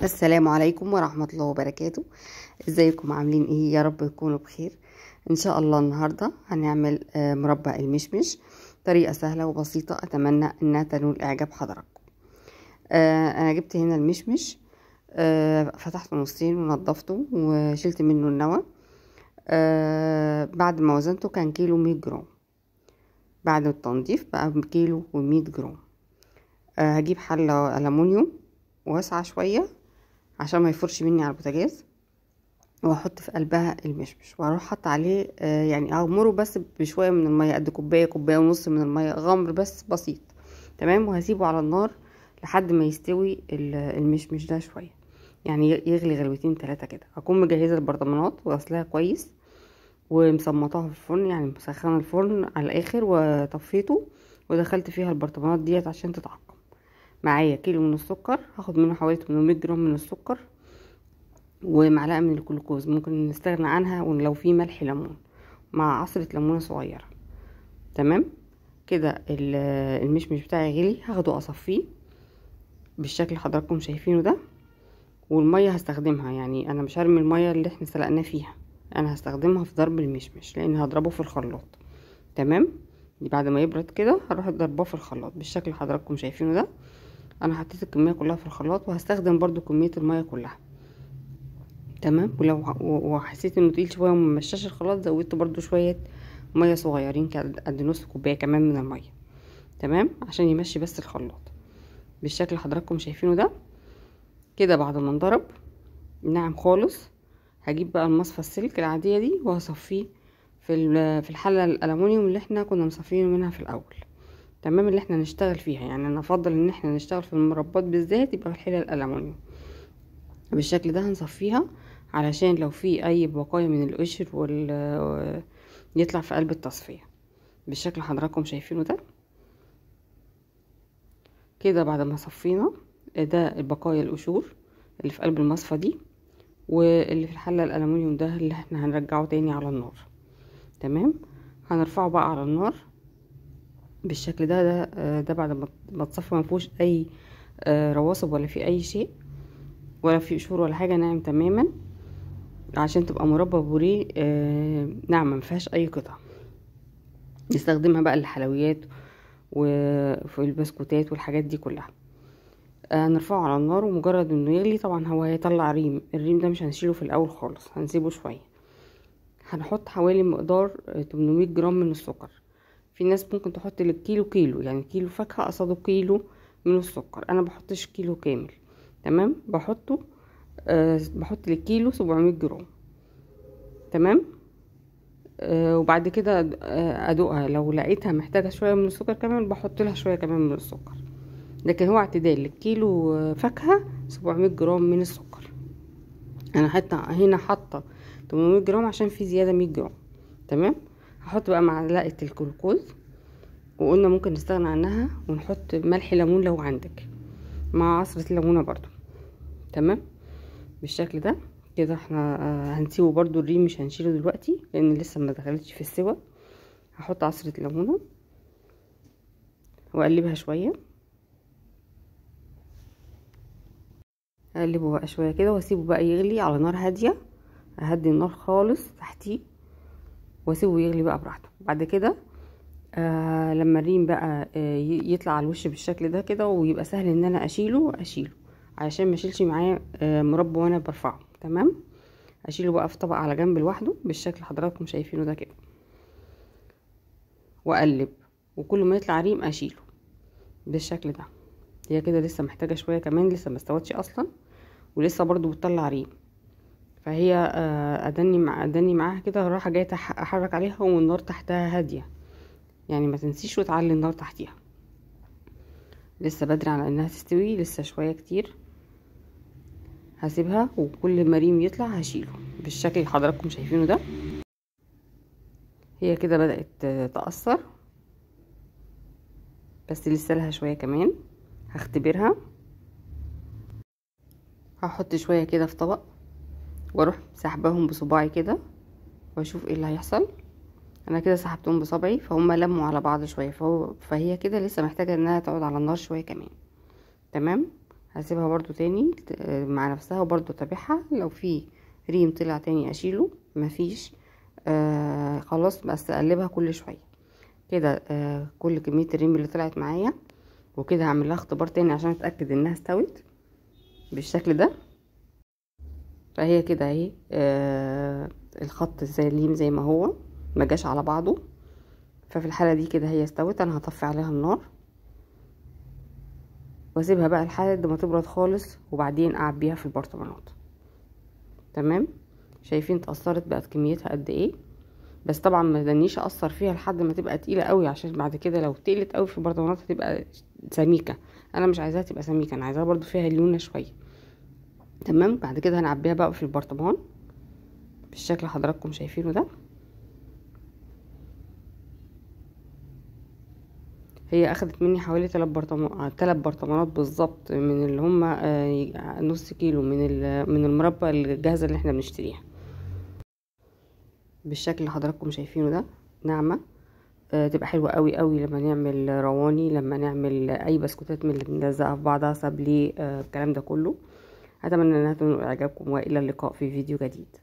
السلام عليكم ورحمة الله وبركاته. ازيكم عاملين ايه؟ يا رب تكونوا بخير ان شاء الله. النهاردة هنعمل مربى المشمش، طريقة سهلة وبسيطة، اتمنى انها تنول اعجاب حضراتكم. انا جبت هنا المشمش، فتحته نصين ونضفته وشلت منه النوى. بعد ما وزنته كان كيلو 100 جرام، بعد التنظيف بقى كيلو و100 جرام. هجيب حلة ألمونيوم واسعة شوية عشان ما يفرش مني على البوتاجاز، واحط في قلبها المشمش واروح حط عليه يعني اغمره بس بشويه من الميه، قد كوبايه ونص من الميه، غمر بس بسيط. تمام. وهسيبه على النار لحد ما يستوي المشمش ده شويه، يعني يغلي غلوتين 3 كده. اكون مجهزه البرطمانات وغسلها كويس ومسمطاها في الفرن، يعني مسخنه الفرن على الاخر وطفيته ودخلت فيها البرطمانات ديت عشان تتعقم. معايا كيلو من السكر، هاخد منه حوالي 800 جرام من السكر ومعلقه من الجلوكوز، ممكن نستغنى عنها ولو في ملح ليمون مع عصره ليمونه صغيره. تمام كده. المشمش بتاعي غلي، هاخده اصفيه بالشكل اللي حضراتكم شايفينه ده. والميه هستخدمها، يعني انا مش هرمي الميه اللي احنا سلقناه فيها، انا هستخدمها في ضرب المشمش لان هضربه في الخلاط. تمام. دي بعد ما يبرد كده هروح ضربه في الخلاط بالشكل اللي حضراتكم شايفينه ده. انا حطيت الكميه كلها في الخلاط وهستخدم برضو كميه الميه كلها. تمام. ولو وحسيت انه تقيل شويه وممشاش الخلاط، زودت برضو شويه ميه صغيرين كده، قد نص كوبايه كمان من الميه. تمام، عشان يمشي بس الخلاط بالشكل اللي حضراتكم شايفينه ده كده. بعد ما انضرب ناعم خالص، هجيب بقى المصفى السلك العاديه دي وهصفيه في الحله الالومنيوم اللي احنا كنا مصفينه منها في الاول. تمام، اللي احنا نشتغل فيها، يعني انا افضل ان احنا نشتغل في المربات بالذات يبقى في الحله الالومنيوم بالشكل ده. هنصفيها علشان لو في اي بقايا من القشر يطلع في قلب التصفية بالشكل اللي حضراتكم شايفينه ده كده. بعد ما صفينا ده بقايا القشور اللي في قلب المصفى دي، واللي في الحلة الألمنيوم ده اللي احنا هنرجعه تاني على النار. تمام. هنرفعه بقى على النار بالشكل ده بعد ما تصفي، ما فيهوش اي رواسب ولا في اي شيء ولا في قشور ولا حاجة، ناعم تماما عشان تبقى مربى بوريه ناعمة مفيهاش اي قطع. نستخدمها بقى للحلويات وفي البسكوتات والحاجات دي كلها. نرفعه على النار ومجرد انه يغلي طبعا هو هيطلع ريم. الريم ده مش هنشيله في الاول خالص، هنسيبه شوية. هنحط حوالي مقدار 800 جرام من السكر. في ناس ممكن تحط للكيلو كيلو، يعني كيلو فاكهة قصاده كيلو من السكر. انا بحطش كيلو كامل. تمام. بحط للكيلو 700 جرام. تمام. وبعد كده ادوقها، لو لقيتها محتاجه شويه من السكر كمان بحط لها شويه كمان من السكر، لكن هو اعتدال للكيلو فاكهه 700 جرام من السكر. انا حتى هنا حاطه 800 جرام عشان في زياده 100 جرام. تمام. هحط بقى معلقه الجلوكوز، وقلنا ممكن نستغنى عنها ونحط ملح ليمون لو عندك مع عصره ليمونه برضو. تمام بالشكل ده كده. احنا هنسيبه برضو الريم مش هنشيله دلوقتي لان لسه ما دخلتش في السوا. هحط عصرة ليمونة واقلبها شوية، اقلبه بقى شوية كده واسيبه بقى يغلي على نار هادية. اهدي النار خالص تحتيه واسيبه يغلي بقى براحته. بعد كده لما الريم بقى يطلع على الوش بالشكل ده كده ويبقى سهل ان انا اشيله علشان ما اشيلش معايا مربى وانا برفعه. تمام. اشيله بقى في طبق على جنب لوحده بالشكل اللي حضراتكم شايفينه ده كده، واقلب، وكل ما يطلع ريم اشيله بالشكل ده. هي كده لسه محتاجه شويه كمان، لسه ما استوتش اصلا ولسه برضو بتطلع ريم. فهي ادني معاها كده، رايحه جايه احرك عليها والنار تحتها هاديه، يعني ما تنسيش وتعلي النار تحتيها. لسه بدري على انها تستوي، لسه شويه كتير. هسيبها وكل ما ريم يطلع هشيله بالشكل اللي حضراتكم شايفينه ده. هي كده بدأت تقصر بس لسه لها شويه كمان. هختبرها، هحط شويه كده في طبق واروح سحباهم بصباعي كده واشوف ايه اللي هيحصل. انا كده سحبتهم بصبعي فهم لموا على بعض شويه، فهي كده لسه محتاجه انها تقعد على النار شويه كمان. تمام. هسيبها برضو تاني مع نفسها، وبرضو اتابعها لو في ريم طلع تاني اشيله، مفيش خلاص بس اقلبها كل شويه كده. كل كميه الريم اللي طلعت معايا، وكده هعمل لها اختبار تاني عشان اتاكد انها استوت بالشكل ده. فهي كده اهي، الخط سليم زي ما هو، ما جاش على بعضه. ففي الحاله دي كده هي استوت. انا هطفي عليها النار واسيبها بقى لحد ما تبرد خالص، وبعدين اعبيها في البرطمانات. تمام. شايفين اتأثرت بقت كميتها قد ايه؟ بس طبعا ما دنيش اقصر فيها لحد ما تبقى تقيله قوي، عشان بعد كده لو تقلت قوي في البرطمانات هتبقى سميكه. انا مش عايزاها تبقى سميكه، انا عايزاها برضو فيها ليونه شويه. تمام. بعد كده هنعبيها بقى في البرطمان بالشكل اللي حضراتكم شايفينه ده. هي اخدت مني حوالي 3 برطمانات بالظبط، من اللي هم نص كيلو من المربى الجاهزه اللي احنا بنشتريها، بالشكل اللي حضراتكم شايفينه ده. ناعمه. تبقى حلوه قوي قوي لما نعمل رواني، لما نعمل اي بسكوتات من اللي بنلزقها في بعضها، سابلي، الكلام ده كله. اتمنى انها تنول اعجابكم، والى اللقاء في فيديو جديد.